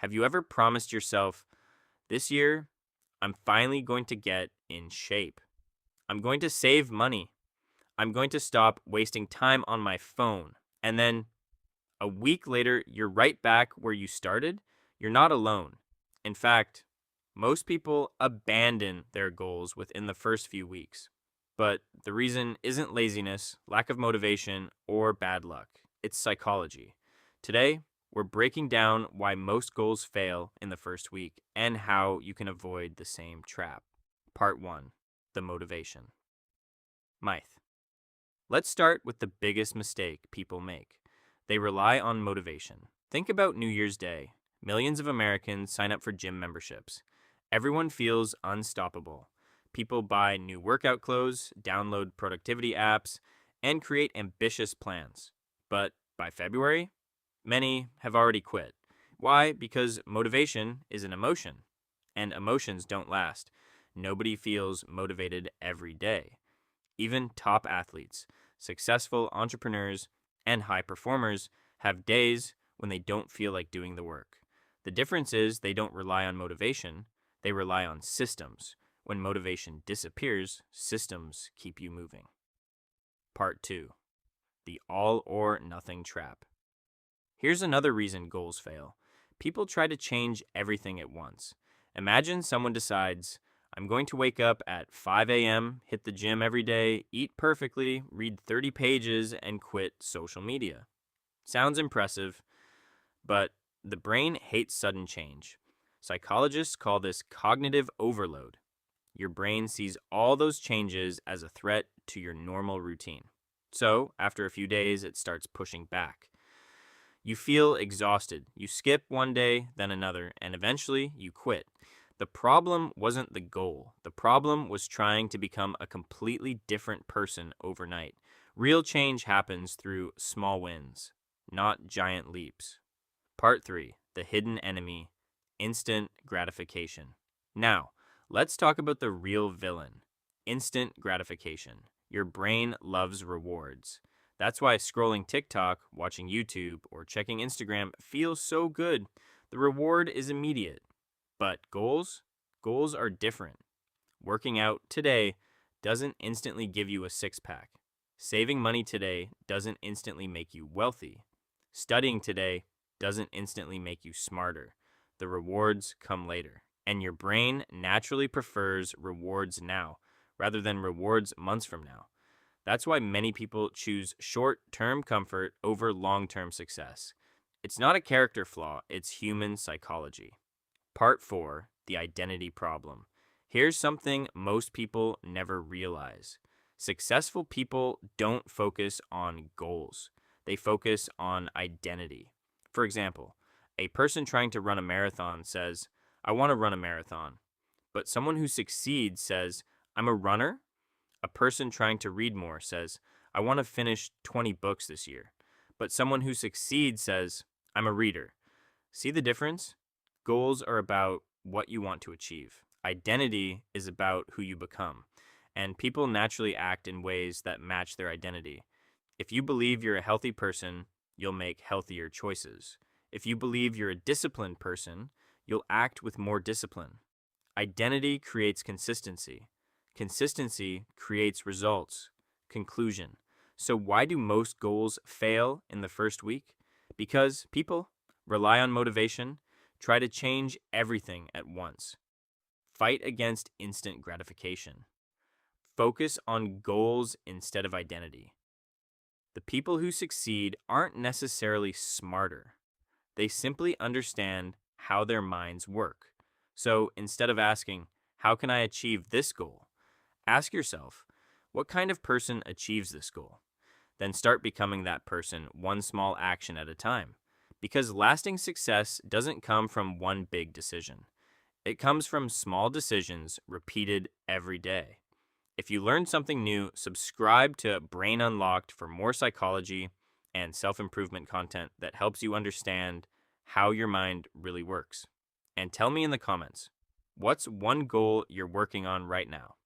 Have you ever promised yourself, this year, I'm finally going to get in shape? I'm going to save money. I'm going to stop wasting time on my phone. And then a week later, you're right back where you started. You're not alone. In fact, most people abandon their goals within the first few weeks. But the reason isn't laziness, lack of motivation, or bad luck. It's psychology. Today, we're breaking down why most goals fail in the first week and how you can avoid the same trap. Part 1. The motivation. Myth. Let's start with the biggest mistake people make. They rely on motivation. Think about New Year's Day. Millions of Americans sign up for gym memberships. Everyone feels unstoppable. People buy new workout clothes, download productivity apps, and create ambitious plans. But by February, many have already quit. Why? Because motivation is an emotion, and emotions don't last. Nobody feels motivated every day. Even top athletes, successful entrepreneurs, and high performers have days when they don't feel like doing the work. The difference is they don't rely on motivation, they rely on systems. When motivation disappears, systems keep you moving. Part 2. The all or nothing trap. Here's another reason goals fail. People try to change everything at once. Imagine someone decides, I'm going to wake up at 5 a.m., hit the gym every day, eat perfectly, read 30 pages, and quit social media. Sounds impressive, but the brain hates sudden change. Psychologists call this cognitive overload. Your brain sees all those changes as a threat to your normal routine. So, after a few days, it starts pushing back. You feel exhausted. You skip one day, then another, and eventually you quit. The problem wasn't the goal. The problem was trying to become a completely different person overnight. Real change happens through small wins, not giant leaps. Part 3. The hidden enemy, instant gratification. Now, let's talk about the real villain, instant gratification. Your brain loves rewards. That's why scrolling TikTok, watching YouTube, or checking Instagram feels so good. The reward is immediate. But goals? Goals are different. Working out today doesn't instantly give you a six-pack. Saving money today doesn't instantly make you wealthy. Studying today doesn't instantly make you smarter. The rewards come later. And your brain naturally prefers rewards now, rather than rewards months from now. That's why many people choose short-term comfort over long-term success. It's not a character flaw, it's human psychology. Part 4. The identity problem. Here's something most people never realize. Successful people don't focus on goals. They focus on identity. For example, a person trying to run a marathon says, I want to run a marathon. But someone who succeeds says, I'm a runner. A person trying to read more says, I want to finish 20 books this year. But someone who succeeds says, I'm a reader. See the difference? Goals are about what you want to achieve. Identity is about who you become. And people naturally act in ways that match their identity. If you believe you're a healthy person, you'll make healthier choices. If you believe you're a disciplined person, you'll act with more discipline. Identity creates consistency. Consistency creates results. Conclusion. So why do most goals fail in the first week? Because people rely on motivation, try to change everything at once. Fight against instant gratification. Focus on goals instead of identity. The people who succeed aren't necessarily smarter. They simply understand how their minds work. So instead of asking, how can I achieve this goal? Ask yourself, what kind of person achieves this goal? Then start becoming that person one small action at a time. Because lasting success doesn't come from one big decision. It comes from small decisions repeated every day. If you learned something new, subscribe to Brain Unlocked for more psychology and self-improvement content that helps you understand how your mind really works. And tell me in the comments, what's one goal you're working on right now?